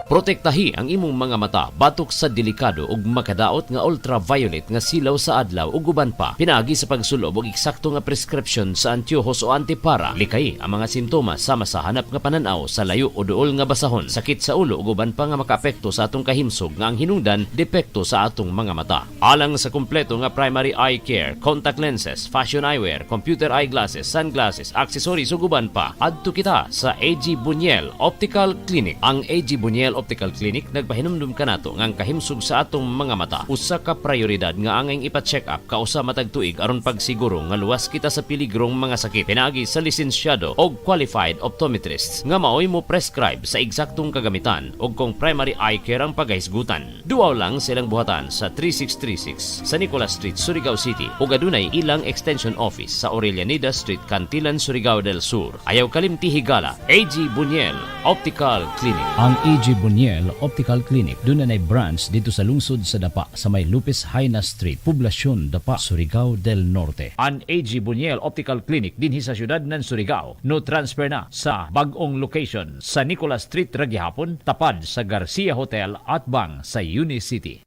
Protektahi ang imong mga mata batok sa delikado ug makadaot nga ultraviolet nga silaw sa adlaw ug uban pa. Pinaagi sa pagsulob og eksakto nga prescription sa antiyohos o antipara. Likay ang mga simptomas sama sa hanap nga pananaw sa layo o duol nga basahon, sakit sa ulo ug uban pa nga makaapekto sa atong kahimsog nga ang hinungdan depekto sa atong mga mata. Alang sa kumpleto nga primary eye care, contact lenses, fashion eyewear, computer eyeglasses, sunglasses, accessories ug uban pa, adto kita sa AG Buñuel Optical Clinic. Ang AG Buñuel Optical Clinic nagpahinumdum kanato nga ang kahimsog sa atong mga mata usa ka prioridad nga angay ipa-check up kausa matag tuig aron pagsiguro nga luwas kita sa piligrong mga sakit. Pinaagi sa lisensyado og qualified optometrists nga maoy mo prescribe sa eksaktong kagamitan ug kung primary eye care ang paghisgutan. Duaw lang silang buhatan sa 3636 sa Nicolas Street, Surigao City ug adunay ilang extension office sa Aurelianida Street, Cantilan, Surigao del Sur. Ayaw kalimti higala, AG Buñuel Optical Clinic. Ang AG Buñuel Optical Clinic dunay branch dito sa lungsod sa Dapa sa may Lupis Haina Street, Poblasyon Dapa, Surigao del Norte. Ang AG Buñuel Optical Clinic dinhi sa syudad ng Surigao no transfer na sa bag-ong location sa Nicolas Street Ragyahapon, tapad sa Garcia Hotel at Bang sa Unicity.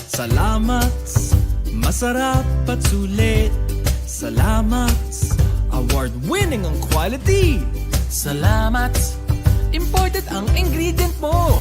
Salamat, masarap at sulit. Salamat, award-winning ang quality. Salamat, imported ang ingredient mo.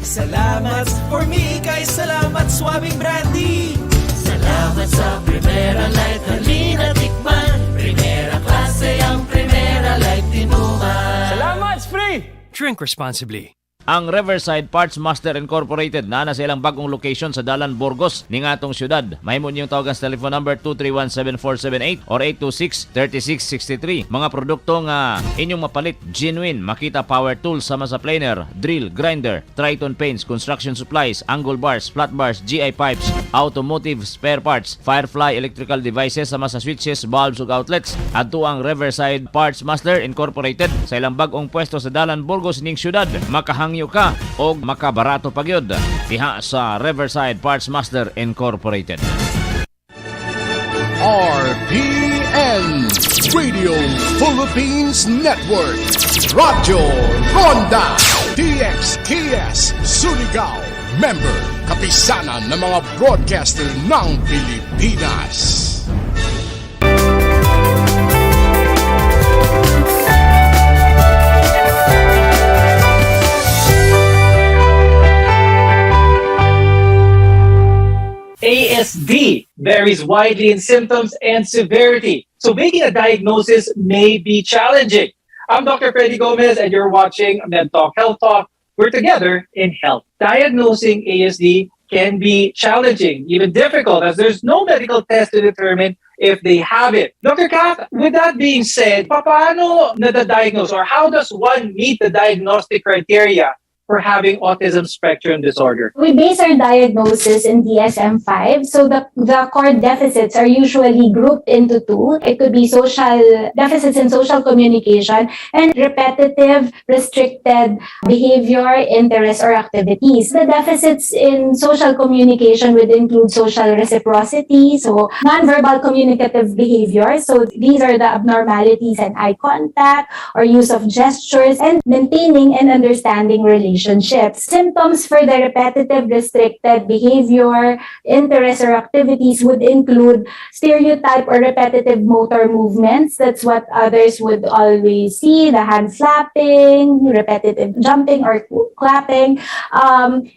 Salamat, for me kay salamat swabing brandy. Salamat sa Primera Light, halina tikman. Primera klase ang Primera Light tinuman. Salamat, free! Drink responsibly. Ang Riverside Parts Master Incorporated na sa ilang bagong location sa Dalan, Burgos, ning atong syudad. Mahimo niyong tawagan sa telephone number 231-7478 or 826-3663. Mga produkto nga inyong mapalit, genuine, makita power tools sama sa planer, drill, grinder, Triton paints, construction supplies, angle bars, flat bars, GI pipes, automotive spare parts, Firefly electrical devices sama sa switches, bulbs ug outlets. Adto ang Riverside Parts Master Incorporated sa ilang bagong pwesto sa Dalan, Burgos ning syudad. Makahangyo ka o makabarato pagyod diha sa Riverside Parts Master Incorporated. RPN Radio Philippines Network, Radyo Ronda DXKS Surigao, member kapisanan ng mga broadcaster ng Pilipinas. ASD varies widely in symptoms and severity, so making a diagnosis may be challenging. I'm Dr. Freddy Gomez, and you're watching MedTalk Health Talk. We're together in health. Diagnosing ASD can be challenging, even difficult, as there's no medical test to determine if they have it. Dr. Kath, with that being said, paano na-diagnose, or how does one meet the diagnostic criteria for having autism spectrum disorder? We base our diagnosis in DSM-5. So the core deficits are usually grouped into two. It could be social deficits in social communication and repetitive, restricted behavior, interests, or activities. The deficits in social communication would include social reciprocity, so nonverbal communicative behavior. So these are the abnormalities in eye contact or use of gestures, and maintaining and understanding relationships. Symptoms for the repetitive, restricted behavior, interests, or activities would include stereotype or repetitive motor movements. That's what others would always see, the hand flapping, repetitive jumping or clapping,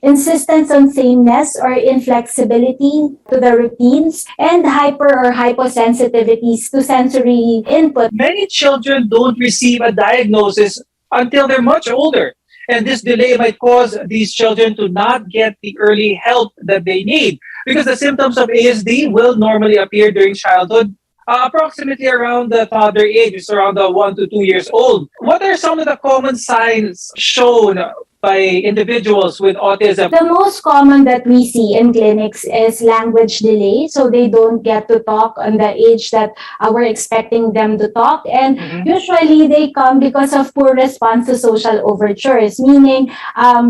insistence on sameness or inflexibility to the routines, and hyper or hyposensitivities to sensory input. Many children don't receive a diagnosis until they're much older. And this delay might cause these children to not get the early help that they need, because the symptoms of ASD will normally appear during childhood, approximately around the toddler age, which is around 1 to 2 years old. What are some of the common signs shown by individuals with autism? The most common that we see in clinics is language delay. So they don't get to talk on the age that we're expecting them to talk. And usually they come because of poor response to social overtures, meaning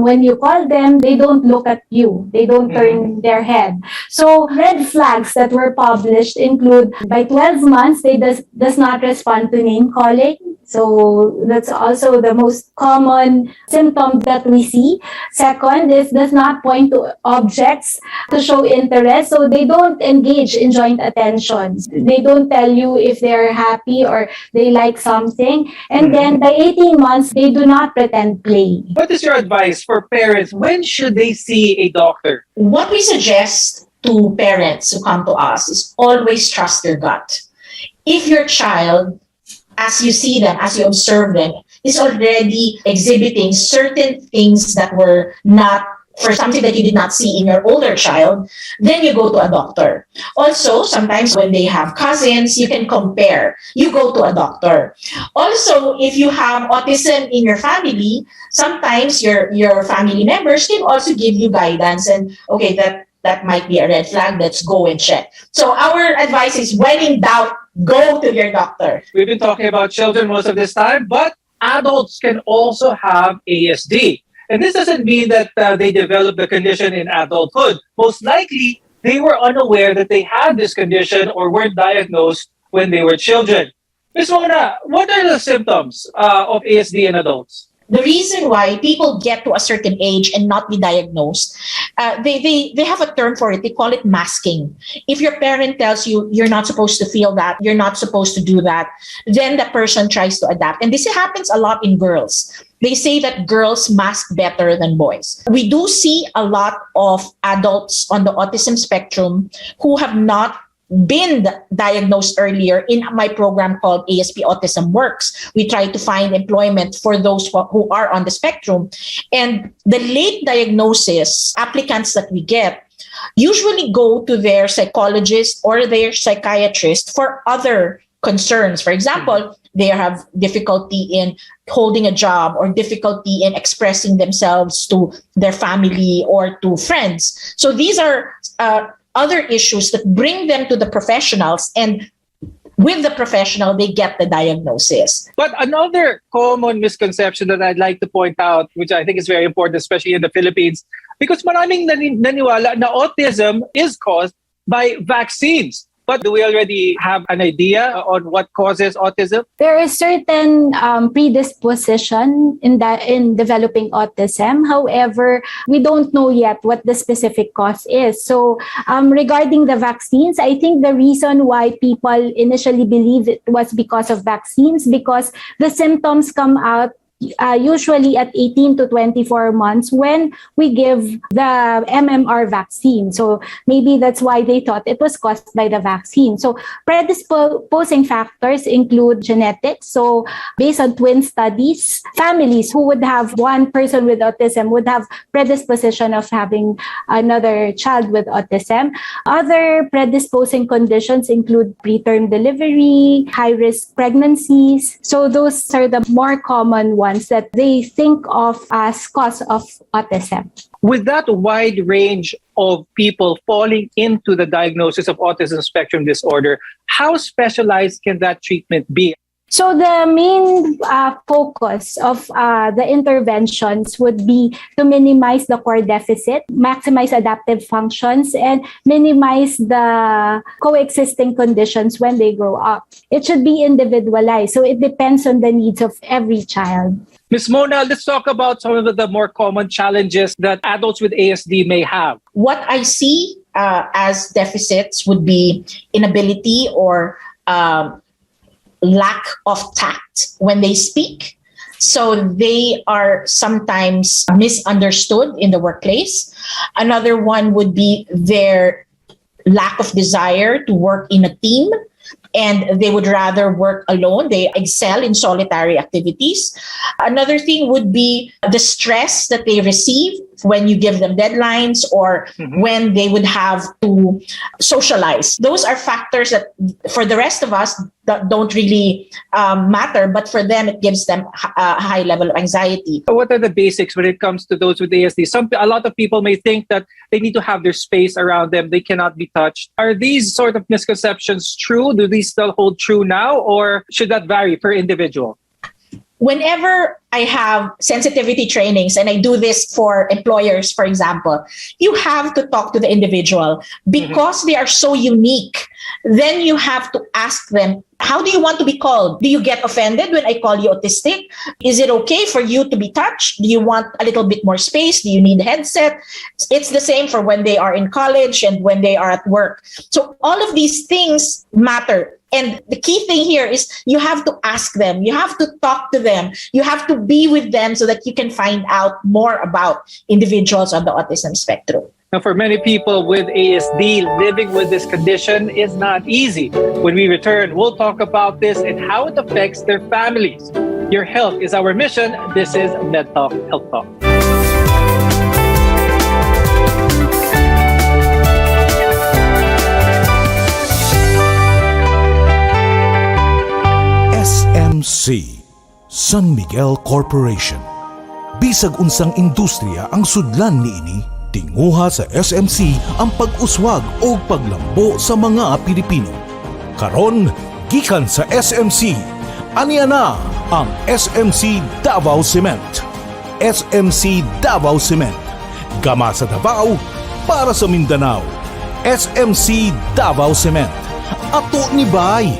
when you call them, they don't look at you. They don't turn their head. So red flags that were published include by 12 months, they does not respond to name calling. So that's also the most common symptom that we see. Second is does not point to objects to show interest. So they don't engage in joint attention. They don't tell you if they're happy or they like something. And then by 18 months, they do not pretend play. What is your advice for parents? When should they see a doctor? What we suggest to parents who come to us is always trust your gut. If your child, as you see them, as you observe them, is already exhibiting certain things that were not, for something that you did not see in your older child, then you go to a doctor. Also, sometimes when they have cousins, you can compare. You go to a doctor. Also, if you have autism in your family, sometimes your family members can also give you guidance and, okay, that might be a red flag, let's go and check. So our advice is, when in doubt, go to your doctor. We've been talking about children most of this time, but adults can also have ASD. And this doesn't mean that they develop the condition in adulthood. Most likely, they were unaware that they had this condition or weren't diagnosed when they were children. Ms. Mona, what are the symptoms of ASD in adults? The reason why people get to a certain age and not be diagnosed, they have a term for it. They call it masking. If your parent tells you you're not supposed to feel that, you're not supposed to do that, then the person tries to adapt. And this happens a lot in girls. They say that girls mask better than boys. We do see a lot of adults on the autism spectrum who have not been diagnosed earlier. In my program called ASP Autism Works, we try to find employment for those who are on the spectrum. And the late diagnosis applicants that we get usually go to their psychologist or their psychiatrist for other concerns. For example, they have difficulty in holding a job or difficulty in expressing themselves to their family or to friends. So these are other issues that bring them to the professionals, and with the professional, they get the diagnosis. But another common misconception that I'd like to point out, which I think is very important, especially in the Philippines, because maraming naniwala na autism is caused by vaccines. But do we already have an idea on what causes autism? There is certain predisposition in developing autism. However, we don't know yet what the specific cause is. So regarding the vaccines, I think the reason why people initially believe it was because of vaccines, because the symptoms come out usually at 18 to 24 months when we give the MMR vaccine. So maybe that's why they thought it was caused by the vaccine. So predisposing factors include genetics. So based on twin studies, families who would have one person with autism would have predisposition of having another child with autism. Other predisposing conditions include preterm delivery, high-risk pregnancies. So those are the more common ones that they think of as cause of autism. With that wide range of people falling into the diagnosis of autism spectrum disorder, how specialized can that treatment be? So the main focus of the interventions would be to minimize the core deficit, maximize adaptive functions, and minimize the coexisting conditions when they grow up. It should be individualized, so it depends on the needs of every child. Ms. Mona, let's talk about some of the more common challenges that adults with ASD may have. What I see as deficits would be inability or lack of tact when they speak. So they are sometimes misunderstood in the workplace. Another one would be their lack of desire to work in a team, and they would rather work alone. They excel in solitary activities. Another thing would be the stress that they receive when you give them deadlines or when they would have to socialize. Those are factors that for the rest of us that don't really matter, but for them, it gives them a high level of anxiety. What are the basics when it comes to those with ASD? A lot of people may think that they need to have their space around them. They cannot be touched. Are these sort of misconceptions true? Do these still hold true now, or should that vary per individual? Whenever I have sensitivity trainings and I do this for employers, for example, you have to talk to the individual because they are so unique. Then you have to ask them, how do you want to be called? Do you get offended when I call you autistic? Is it okay for you to be touched? Do you want a little bit more space? Do you need a headset? It's the same for when they are in college and when they are at work. So all of these things matter. And the key thing here is you have to ask them, you have to talk to them, you have to be with them so that you can find out more about individuals on the autism spectrum. Now, for many people with ASD, living with this condition is not easy. When we return, we'll talk about this and how it affects their families. Your health is our mission. This is MedTalk Health Talk. SMC, San Miguel Corporation. Bisag unsang industriya ang sudlan niini, tinguha sa SMC ang pag-uswag o paglambo sa mga Pilipino. Karon, gikan sa SMC, aniya na ang SMC Davao Cement. SMC Davao Cement, gama sa Davao para sa Mindanao. SMC Davao Cement, ato ni Bay.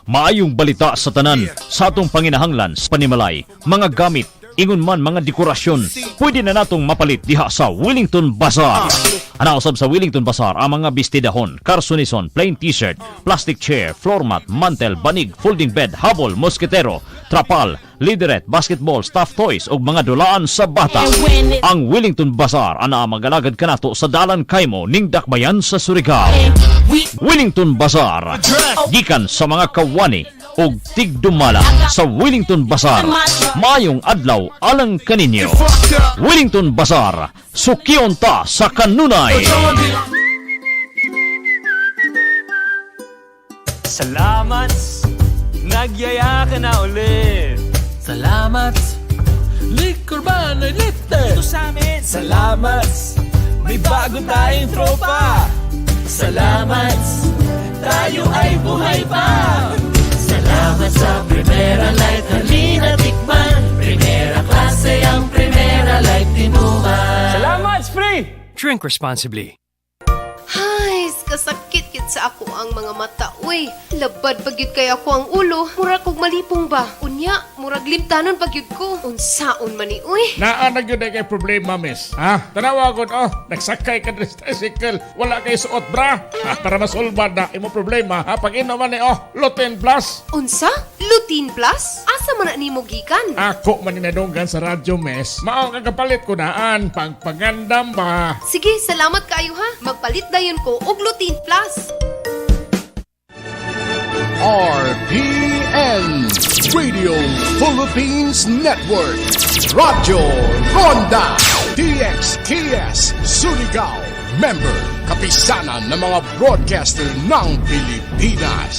Maayong balita sa tanan sa atong panginahanglan sa panimalay, mga gamit, ingon man mga dekorasyon, pwede na natong mapalit diha sa Wellington Bazaar. Anausab sa Wellington Bazaar ang mga bestidahon, karsunison, plain t-shirt, plastic chair, floor mat, mantel, banig, folding bed, habol, mosketero, trapal, lideret, basketball, stuffed toys ug mga dulaan sa bata. Ang Wellington Bazaar ana magalagad kanato sa Dalan Kaimo ning Dakbayan sa Surigao. Wellington Bazaar, gikan sa mga kawani ug tigdumala sa Wellington Bazaar. Mayong adlaw alang kaninyo. Wellington Bazaar, sukion ta sa kanunay. Salamat, nagyaya ka na ulit. Salamat, liquor ba na lifter? Ito sa amin. Salamat, may bago tayong tropa. Salamat, tayo ay buhay pa. Salamat sa Primera Light, halina tikman. Primera klase ang Primera Light tinuman. Salamat, free! Drink responsibly. Ay, kasakit kit sa ako ang mga mata. Uy, labad pagyud kay ako ang ulo. Murag kog malipong ba? Unya, murag limtanon pagyud ko. Unsaon man ni, uy? Naa na gyud kay problema, miss. Ha? Tanawa gud nagsakay ka sa tricycle, wala kay suot bra. Ha, para masolba na imo problema. Ha, pag inom man ni Lutein Plus. Unsa? Lutein Plus? Asa man na nimo gikan? Ako man ninadunggan sa radyo, miss. Mao ang kapalit ko naan pagpangandam ba. Sige, salamat kayo ha. Magpalit dayon ko og Lutein Plus. RPN Radio Philippines Network, Radyo Ronda DXKS Surigao, member kapisanan ng mga broadcaster ng Pilipinas.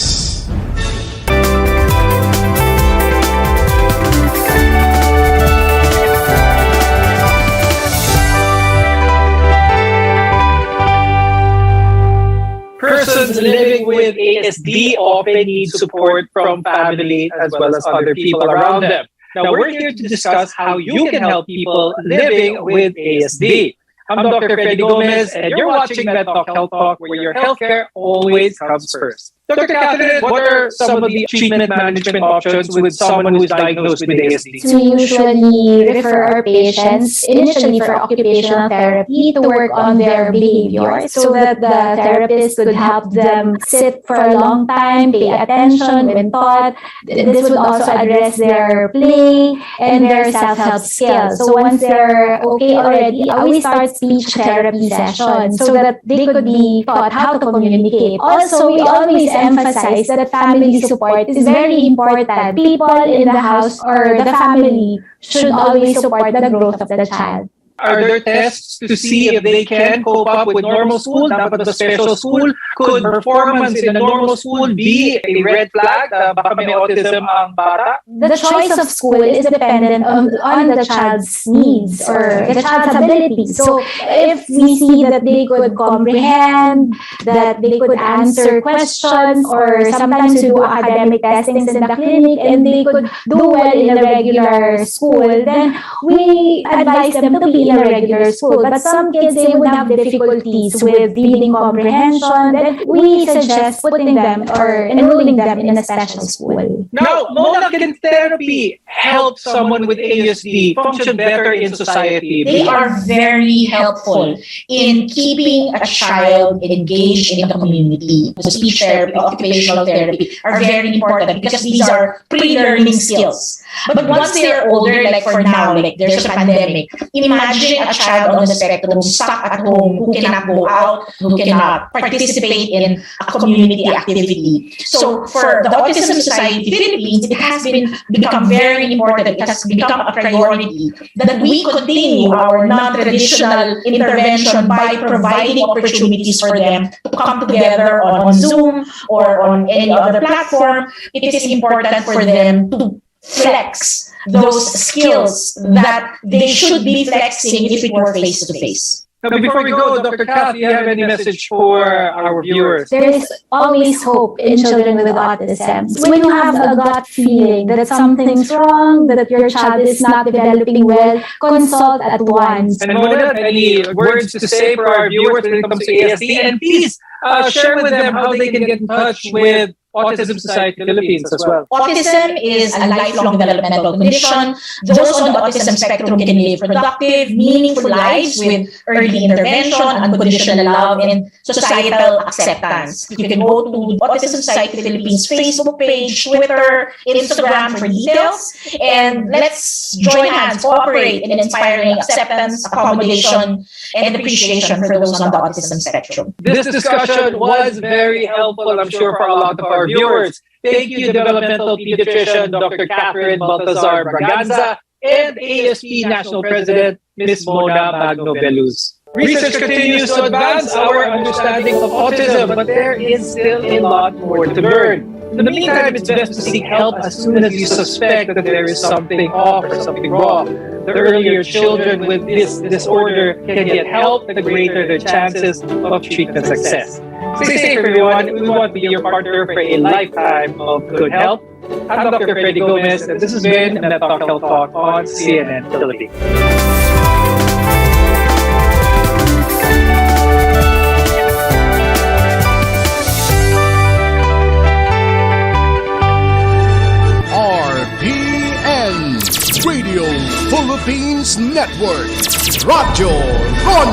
Persons living with ASD often need support from family as well as other people around them. Now, we're here to discuss how you can help people living with ASD. I'm Dr. Freddy Gomez, and you're watching MedTalk Health Talk, where your healthcare always comes first. Dr. Catherine, what are some of the treatment management options with someone who is diagnosed with ASD? So we usually refer our patients initially for occupational therapy to work on their behavior so that the therapist could help them sit for a long time, pay attention when taught. This would also address their play and their self-help skills. So once they're okay already, we start speech therapy sessions so that they could be taught how to communicate. Also, we always emphasize that family support is very important. People in the house or the family should always support the growth of the child. Are there tests to see if they can cope up with normal school? Dapat ba special school? Could performance in a normal school be a red flag? Baka may autism ang bata? The choice of school is dependent on the child's needs or the child's abilities. So if we see that they could comprehend, that they could answer questions, or sometimes we do academic testings in the clinic and they could do well in a regular school, then we advise them to be in a regular school. But some kids, they would have difficulties with reading comprehension, then we suggest putting them or enrolling them in a special school. Now, Mona, can therapy help someone with ASD function better in society? They are very helpful in keeping a child engaged in the community. So speech therapy, occupational therapy are very important because these are pre-learning skills. But once they are older, like for now, like there's a pandemic, imagine a child on the spectrum stuck at home who cannot go out, who cannot participate in a community activity. So for the Autism Society Philippines, it has become very important. It has become a priority that we continue our non-traditional intervention by providing opportunities for them to come together on Zoom or on any other platform. It is important for them to flex those skills that they should be flexing if it were face-to-face. Now, before we go, Dr. Kath, do you have any message for our viewers? There is always hope in children with autism. When you have a gut feeling that something's wrong, that your child is not developing well, consult at once. And Mona, any words to say for our viewers when it comes to ASD? And please share with them how they can get in touch with Autism Society Philippines as well. Autism is a lifelong developmental condition. Those on the autism spectrum can live productive, meaningful lives with early intervention, unconditional love, and societal acceptance. You can go to Autism Society Philippines Facebook page, Twitter, Instagram for details. And let's join hands, cooperate in inspiring acceptance, accommodation, and appreciation for those on the autism spectrum. This discussion was very helpful, I'm sure, for a lot of our viewers. Thank you, developmental pediatrician Dr. Catherine Baltazar Braganza and ASP National President Ms. Mona Magno-Beluz. Research continues to advance our understanding of autism, but there is still a lot more to learn. In the meantime, it's best to seek help as soon as you suspect that there is something off or something wrong. The earlier children with this disorder can get help, the greater the chances of treatment success. Stay safe, everyone. We want to be your partner for a lifetime of good health. I'm Dr. Freddy Gomez, and this has been Talk Health Talk on CNN Philippines. RPN Radio Philippines Network. Radyo Ron.